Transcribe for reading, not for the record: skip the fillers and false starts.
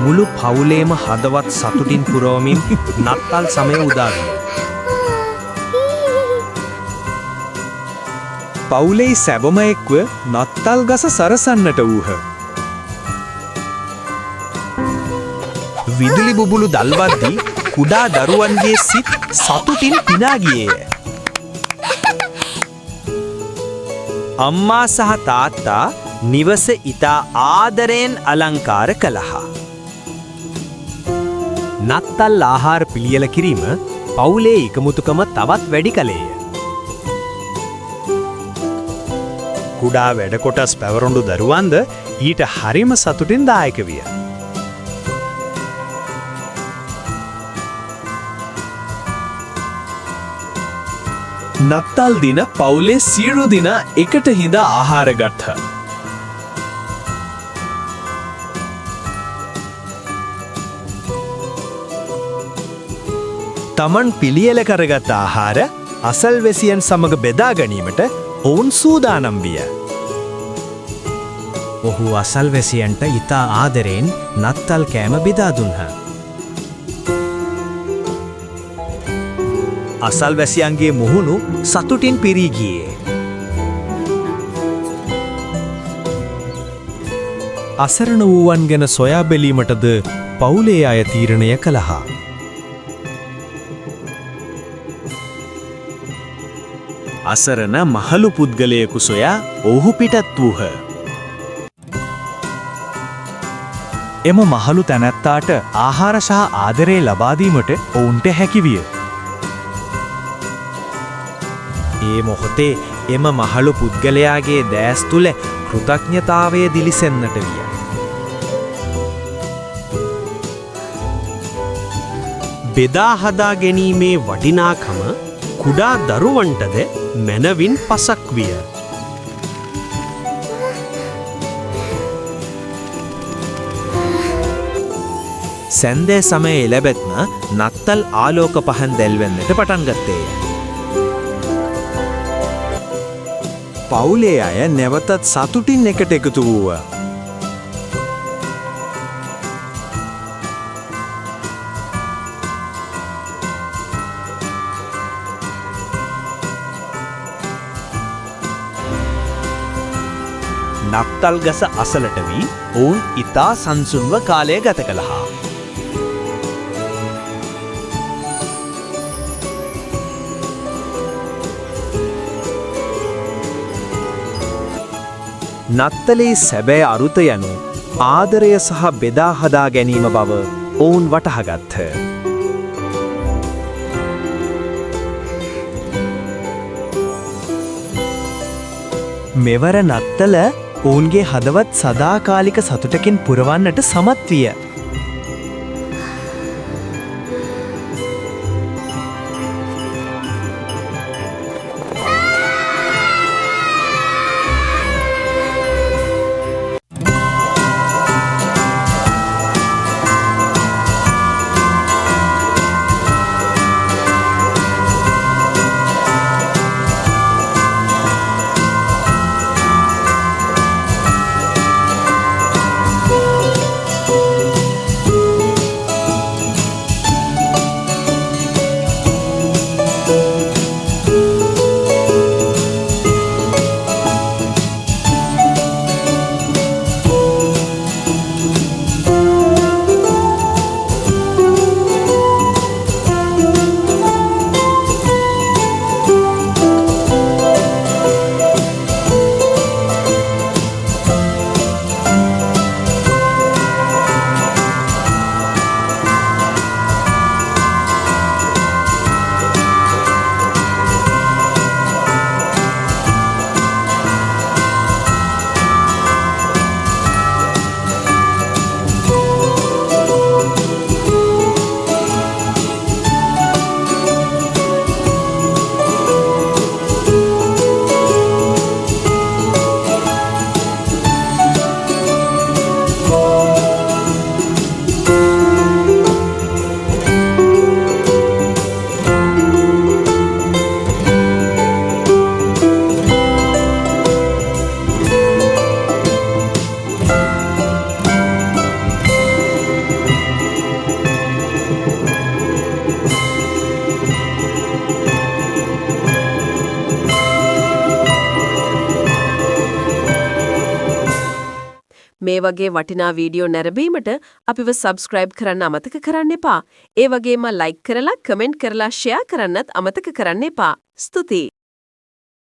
මුළු පවුලේම හදවත් සතුටින් පුරවමින් නත්තල් සමය උදා විය. පවුලේ සැබම එක්ව නත්තල් ගස සරසන්නට වූහ. විදුලි බුබුලු දල්වද්දී කුඩා දරුවන්ගේ සිත් සතුටින් පිනා ගියේය. අම්මා සහ තාත්තා නිවස ඉතා ආදරයෙන් අලංකාර කළහ. නත්තල් ආහාර පිළියෙල කිරීම පවුලේ එකමුතුකම තවත් වැඩි කළේය. කුඩා වැඩ කොටස් පැවරුණු දරුවන්ද ඊට හරිම සතුටින් දායක විය. නත්තල් දින පවුලේ සියලු දෙනා එකට හිඳා ආහාර ගත්හ. තමන් පිළියෙල කරගත් ආහාර අසල්වැසියන් සමග බෙදා ගැනීමට ඔවුන් සූදානම් විය. ඔහු අසල්වැසියන්ට ඉතා ආදරයෙන් නත්තල් කෑම බෙදා දුන්හ. අසල්වැසියන්ගේ මුහුණු සතුටින් පිරී ගියේ. අසරණ වූවන් ගැන සොයා බැලීමටද පවුලේ අය තීරණය කළා. අසරණ මහලු පුද්ගලයෙකු සොයා ඔහු පිටත් වූහ. එම මහලු තැනැත්තාට ආහාර සහ ආදරය ලබා දීමට ඔවුන්ට හැකි විය. ඒ මොහොතේ එම මහලු පුද්ගලයාගේ දෑස් තුළ කෘතඥතාවය දිලිසෙන්නට විය. බෙදා හදා ගැනීමේ වටිනාකම කුඩා දරුවන්ටද මැනවින් පසක් විය. සැන්දෑ සමය එළබෙත්ම නත්තල් ආලෝක පහන් දැල්වෙන්නට පටන් ගත්තේය. පවුලේ අය නැවතත් සතුටින් එකට එකතු වූවා. නත්තල් ගස අසලට වී ඔවුන් ඉතා සංසුන්ව කාලය ගත කළහා. නත්තලේ සැබෑ අරුත යනු ආදරය සහ බෙදා හදා ගැනීම බව ඔවුන් වටහාගත්හ. මෙවර නත්තල ඔවුන්ගේ හදවත් සදාකාලික සතුටකින් පුරවන්නට සමත් විය. මේ වගේ වටිනා වීඩියෝ නැරඹීමට අපිව සබ්ස්ක්‍රයිබ් කරන්න අමතක කරන්න එපා. ඒ වගේම ලයික් කරලා කමෙන්ට් කරලා ෂෙයා කරන්නත් අමතක කරන්න එපා. ස්තුතියි.